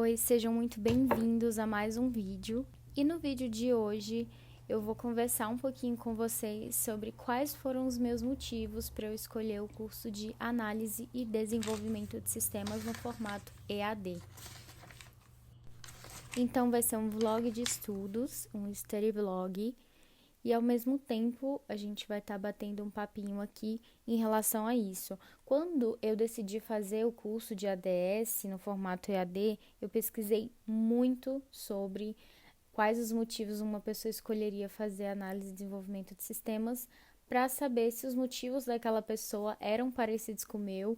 Oi, sejam muito bem-vindos a mais um vídeo. E no vídeo de hoje eu vou conversar um pouquinho com vocês sobre quais foram os meus motivos para eu escolher o curso de Análise e Desenvolvimento de Sistemas no formato EAD. Então vai ser um vlog de estudos, um study vlog, e ao mesmo tempo a gente vai estar batendo um papinho aqui em relação a isso. Quando eu decidi fazer o curso de ADS no formato EAD, eu pesquisei muito sobre quais os motivos uma pessoa escolheria fazer análise e desenvolvimento de sistemas, para saber se os motivos daquela pessoa eram parecidos com o meu.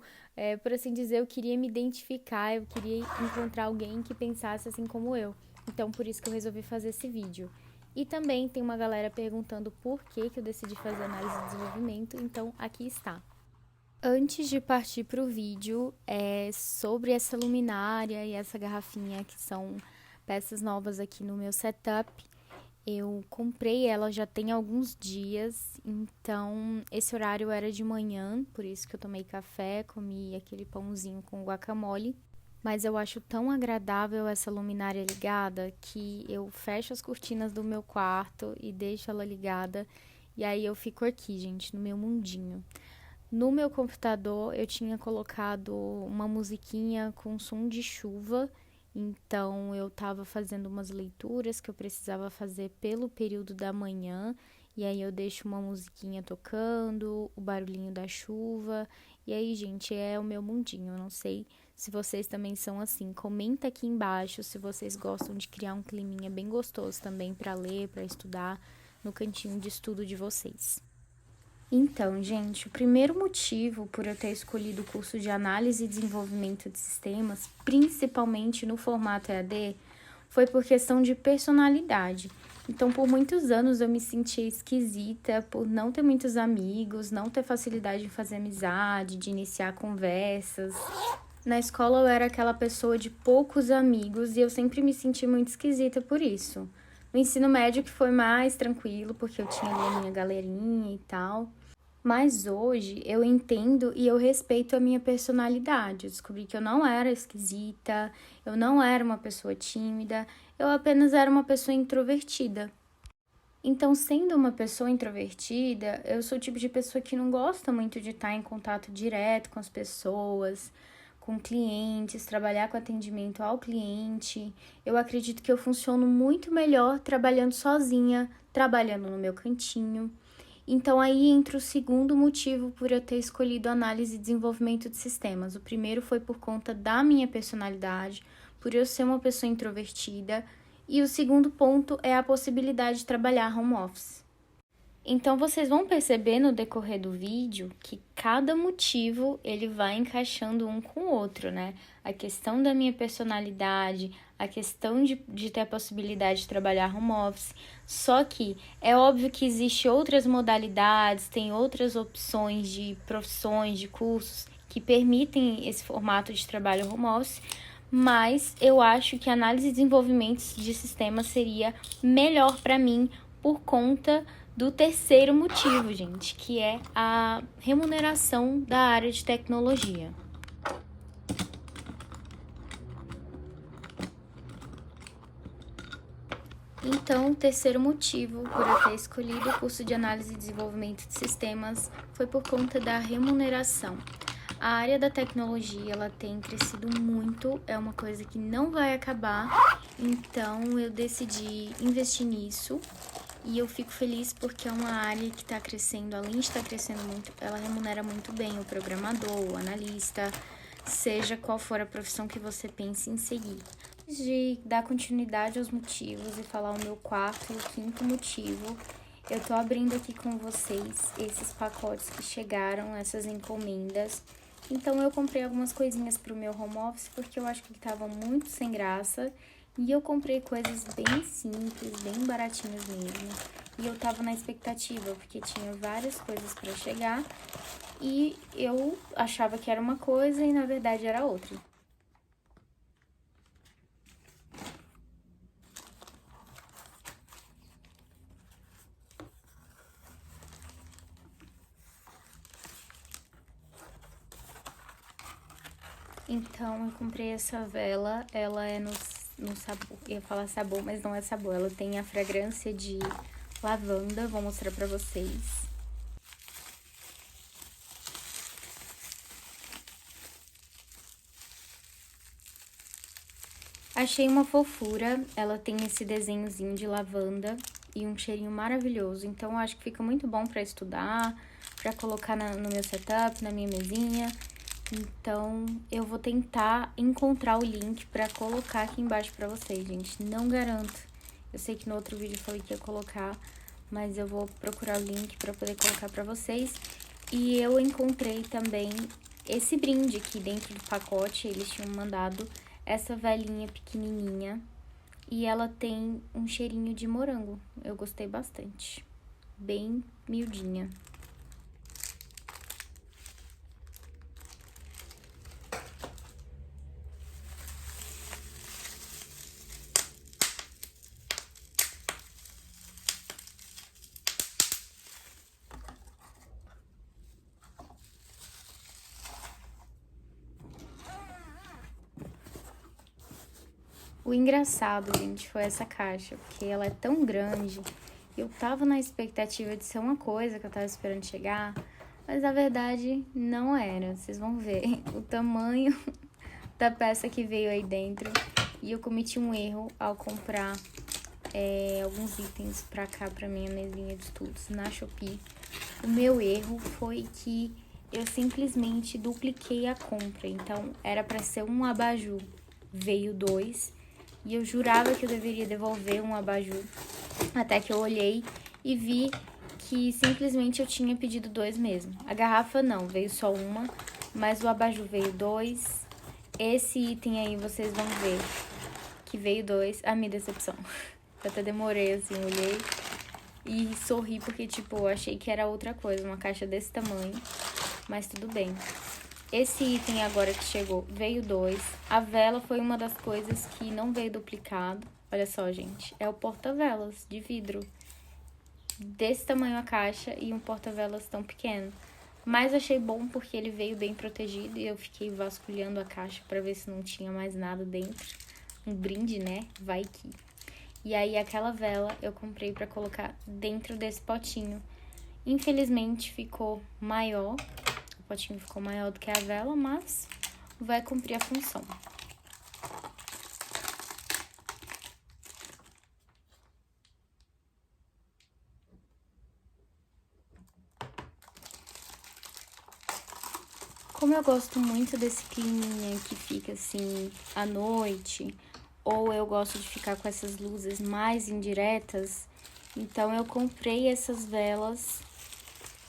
Por assim dizer, eu queria me identificar, eu queria encontrar alguém que pensasse assim como eu. Então, por isso que eu resolvi fazer esse vídeo. E também tem uma galera perguntando por que eu decidi fazer análise de desenvolvimento, então aqui está. Antes de partir para o vídeo, sobre essa luminária e essa garrafinha, que são peças novas aqui no meu setup, eu comprei ela já tem alguns dias, então esse horário era de manhã, por isso que eu tomei café, comi aquele pãozinho com guacamole. Mas eu acho tão agradável essa luminária ligada que eu fecho as cortinas do meu quarto e deixo ela ligada. E aí eu fico aqui, gente, no meu mundinho. No meu computador eu tinha colocado uma musiquinha com som de chuva. Então eu estava fazendo umas leituras que eu precisava fazer pelo período da manhã. E aí eu deixo uma musiquinha tocando, o barulhinho da chuva. E aí, gente, é o meu mundinho. Eu não sei se vocês também são assim. Comenta aqui embaixo se vocês gostam de criar um climinha bem gostoso também para ler, para estudar no cantinho de estudo de vocês. Então, gente, o primeiro motivo por eu ter escolhido o curso de Análise e Desenvolvimento de Sistemas, principalmente no formato EAD, foi por questão de personalidade. Então, por muitos anos eu me sentia esquisita por não ter muitos amigos, não ter facilidade de fazer amizade, de iniciar conversas. Na escola eu era aquela pessoa de poucos amigos e eu sempre me senti muito esquisita por isso. No ensino médio que foi mais tranquilo, porque eu tinha ali a minha galerinha e tal. Mas hoje eu entendo e eu respeito a minha personalidade. Eu descobri que eu não era esquisita, eu não era uma pessoa tímida, eu apenas era uma pessoa introvertida. Então, sendo uma pessoa introvertida, eu sou o tipo de pessoa que não gosta muito de estar em contato direto com as pessoas, com clientes, trabalhar com atendimento ao cliente. Eu acredito que eu funciono muito melhor trabalhando sozinha, trabalhando no meu cantinho. Então, aí entra o segundo motivo por eu ter escolhido análise e desenvolvimento de sistemas. O primeiro foi por conta da minha personalidade, por eu ser uma pessoa introvertida. E o segundo ponto é a possibilidade de trabalhar home office. Então, vocês vão perceber no decorrer do vídeo que cada motivo ele vai encaixando um com o outro, né? A questão da minha personalidade, a questão de ter a possibilidade de trabalhar home office. Só que é óbvio que existem outras modalidades, tem outras opções de profissões, de cursos que permitem esse formato de trabalho home office, mas eu acho que a análise e desenvolvimento de sistemas seria melhor para mim por conta do terceiro motivo, gente, que é a remuneração da área de tecnologia. Então, o terceiro motivo por eu ter escolhido o curso de análise e desenvolvimento de sistemas foi por conta da remuneração. A área da tecnologia, ela tem crescido muito, é uma coisa que não vai acabar, então eu decidi investir nisso. E eu fico feliz porque é uma área que está crescendo, além de estar crescendo muito, ela remunera muito bem o programador, o analista, seja qual for a profissão que você pense em seguir. Antes de dar continuidade aos motivos e falar o meu quarto e o quinto motivo, eu tô abrindo aqui com vocês esses pacotes que chegaram, essas encomendas. Então eu comprei algumas coisinhas pro meu home office porque eu acho que tava muito sem graça. E eu comprei coisas bem simples, bem baratinhas mesmo. E eu tava na expectativa, porque tinha várias coisas pra chegar. E eu achava que era uma coisa e na verdade era outra. Então, eu comprei essa vela, ela é no sabor, eu ia falar sabor, mas não é sabor, ela tem a fragrância de lavanda, vou mostrar pra vocês. Achei uma fofura, ela tem esse desenhozinho de lavanda e um cheirinho maravilhoso, então eu acho que fica muito bom pra estudar, pra colocar no meu setup, na minha mesinha. Então, eu vou tentar encontrar o link pra colocar aqui embaixo pra vocês, gente. Não garanto. Eu sei que no outro vídeo eu falei que ia colocar, mas eu vou procurar o link pra poder colocar pra vocês. E eu encontrei também esse brinde aqui dentro do pacote. Eles tinham mandado essa velinha pequenininha. E ela tem um cheirinho de morango. Eu gostei bastante. Bem miudinha. O engraçado, gente, foi essa caixa, porque ela é tão grande. Eu tava na expectativa de ser uma coisa que eu tava esperando chegar, mas a verdade não era. Vocês vão ver o tamanho da peça que veio aí dentro. E eu cometi um erro ao comprar alguns itens pra cá, pra minha mesinha de estudos na Shopee. O meu erro foi que eu simplesmente dupliquei a compra. Então, era pra ser um abajur, veio 2. E eu jurava que eu deveria devolver um abajur, até que eu olhei e vi que simplesmente eu tinha pedido 2 mesmo. A garrafa não, veio só uma, mas o abajur veio 2. Esse item aí vocês vão ver que veio 2. A minha decepção. Eu até demorei assim, olhei e sorri porque, tipo, eu achei que era outra coisa, uma caixa desse tamanho, mas tudo bem. Esse item agora que chegou, veio 2. A vela foi uma das coisas que não veio duplicado. Olha só, gente, é o porta-velas de vidro. Desse tamanho a caixa e um porta-velas tão pequeno. Mas achei bom porque ele veio bem protegido e eu fiquei vasculhando a caixa pra ver se não tinha mais nada dentro. Um brinde, né? Vai que. E aí aquela vela eu comprei pra colocar dentro desse potinho. Infelizmente ficou maior. O potinho ficou maior do que a vela, mas vai cumprir a função. Como eu gosto muito desse climinha que fica assim à noite, ou eu gosto de ficar com essas luzes mais indiretas, então eu comprei essas velas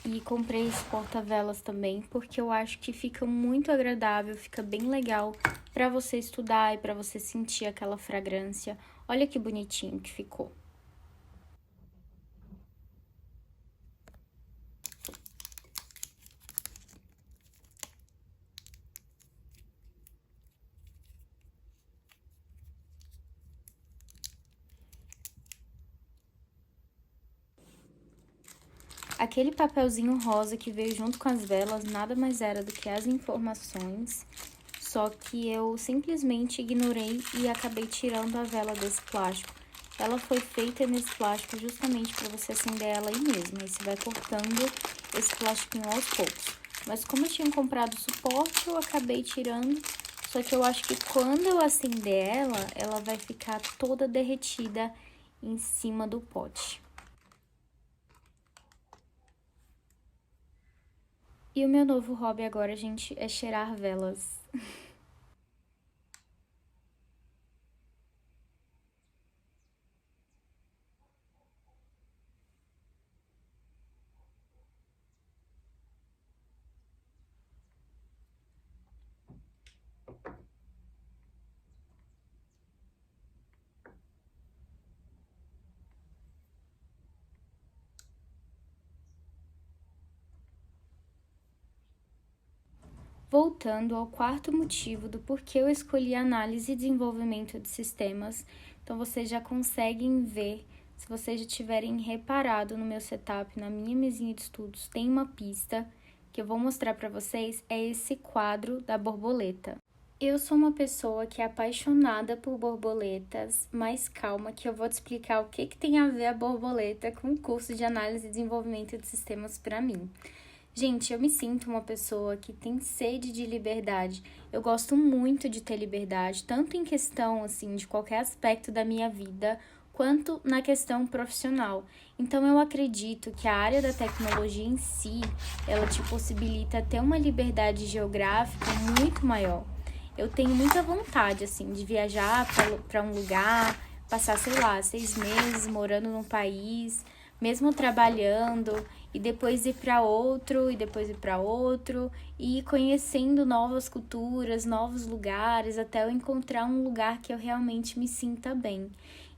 e comprei esse porta-velas também, porque eu acho que fica muito agradável, fica bem legal pra você estudar e pra você sentir aquela fragrância. Olha que bonitinho que ficou. Aquele papelzinho rosa que veio junto com as velas nada mais era do que as informações, só que eu simplesmente ignorei e acabei tirando a vela desse plástico. Ela foi feita nesse plástico justamente para você acender ela aí mesmo, aí você vai cortando esse plastiquinho aos poucos. Mas como eu tinha comprado suporte, eu acabei tirando, só que eu acho que quando eu acender ela, ela vai ficar toda derretida em cima do pote. E o meu novo hobby agora, gente, é cheirar velas. Voltando ao quarto motivo do porquê eu escolhi análise e desenvolvimento de sistemas, então vocês já conseguem ver, se vocês já tiverem reparado no meu setup, na minha mesinha de estudos, tem uma pista que eu vou mostrar para vocês, é esse quadro da borboleta. Eu sou uma pessoa que é apaixonada por borboletas, mas calma que eu vou te explicar o que tem a ver a borboleta com o curso de análise e desenvolvimento de sistemas para mim. Gente, eu me sinto uma pessoa que tem sede de liberdade. Eu gosto muito de ter liberdade, tanto em questão assim de qualquer aspecto da minha vida, quanto na questão profissional. Então eu acredito que a área da tecnologia em si, ela te possibilita ter uma liberdade geográfica muito maior. Eu tenho muita vontade, assim, de viajar para um lugar, passar, sei lá, 6 meses morando num país, mesmo trabalhando, e depois ir para outro, e depois ir para outro, e ir conhecendo novas culturas, novos lugares, até eu encontrar um lugar que eu realmente me sinta bem.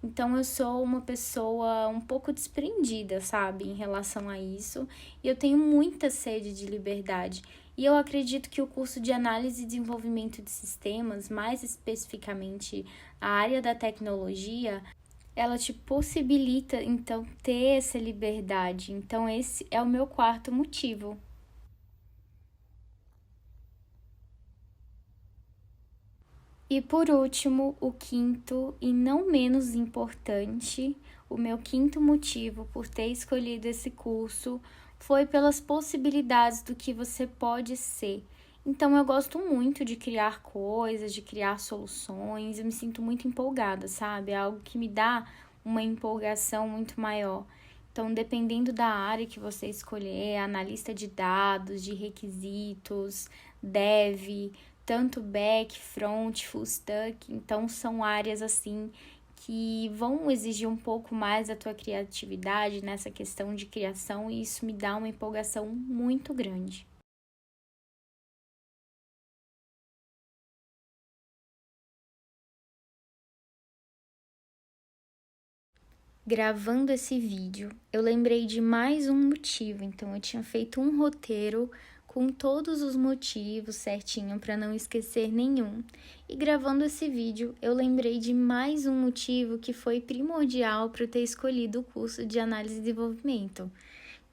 Então eu sou uma pessoa um pouco desprendida, sabe, em relação a isso, e eu tenho muita sede de liberdade. E eu acredito que o curso de análise e desenvolvimento de sistemas, mais especificamente a área da tecnologia, ela te possibilita então ter essa liberdade. Então esse é o meu quarto motivo. E por último, o quinto e não menos importante, o meu quinto motivo por ter escolhido esse curso foi pelas possibilidades do que você pode ser. Então eu gosto muito de criar coisas, de criar soluções, eu me sinto muito empolgada, sabe? É algo que me dá uma empolgação muito maior. Então, dependendo da área que você escolher, analista de dados, de requisitos, dev, tanto back, front, full stack, então são áreas assim que vão exigir um pouco mais da tua criatividade nessa questão de criação e isso me dá uma empolgação muito grande. Gravando esse vídeo, eu lembrei de mais um motivo, então eu tinha feito um roteiro com todos os motivos certinho para não esquecer nenhum. E gravando esse vídeo, eu lembrei de mais um motivo que foi primordial para eu ter escolhido o curso de análise e desenvolvimento,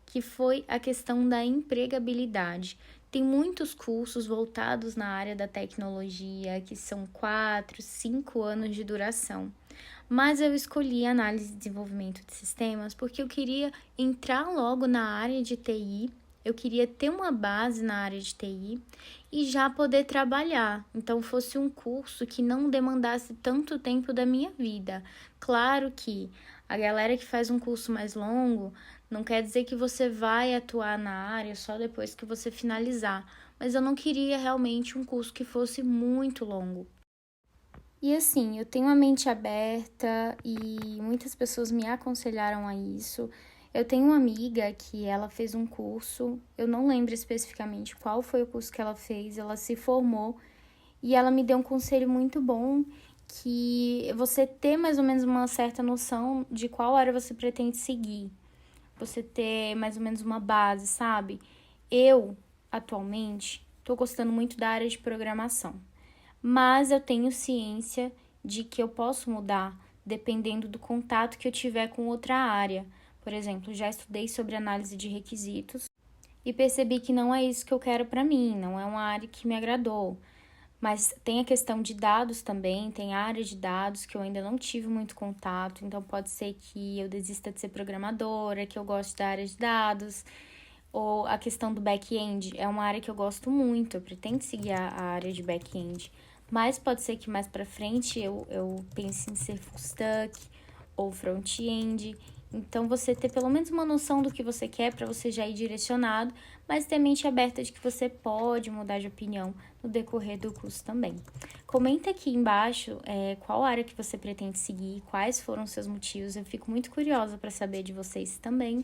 que foi a questão da empregabilidade. Tem muitos cursos voltados na área da tecnologia que são 4, 5 anos de duração. Mas eu escolhi análise e desenvolvimento de sistemas porque eu queria entrar logo na área de TI, eu queria ter uma base na área de TI e já poder trabalhar. Então, fosse um curso que não demandasse tanto tempo da minha vida. Claro que a galera que faz um curso mais longo não quer dizer que você vai atuar na área só depois que você finalizar, mas eu não queria realmente um curso que fosse muito longo. E assim, eu tenho a mente aberta e muitas pessoas me aconselharam a isso. Eu tenho uma amiga que ela fez um curso, eu não lembro especificamente qual foi o curso que ela fez, ela se formou e ela me deu um conselho muito bom que você ter mais ou menos uma certa noção de qual área você pretende seguir. Você ter mais ou menos uma base, sabe? Eu, atualmente, tô gostando muito da área de programação, mas eu tenho ciência de que eu posso mudar dependendo do contato que eu tiver com outra área. Por exemplo, já estudei sobre análise de requisitos e percebi que não é isso que eu quero para mim, não é uma área que me agradou. Mas tem a questão de dados também, tem a área de dados que eu ainda não tive muito contato, então pode ser que eu desista de ser programadora, que eu goste da área de dados, ou a questão do back-end é uma área que eu gosto muito, eu pretendo seguir a área de back-end. Mas pode ser que mais para frente eu pense em ser full stack ou front-end. Então, você ter pelo menos uma noção do que você quer para você já ir direcionado, mas ter mente aberta de que você pode mudar de opinião no decorrer do curso também. Comenta aqui embaixo qual área que você pretende seguir, quais foram os seus motivos. Eu fico muito curiosa para saber de vocês também.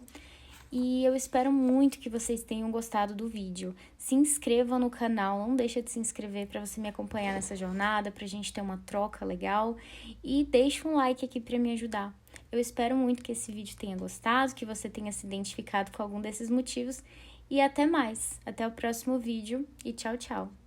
E eu espero muito que vocês tenham gostado do vídeo. Se inscreva no canal, não deixa de se inscrever para você me acompanhar nessa jornada, para a gente ter uma troca legal. E deixa um like aqui para me ajudar. Eu espero muito que esse vídeo tenha gostado, que você tenha se identificado com algum desses motivos. E até mais. Até o próximo vídeo e tchau, tchau.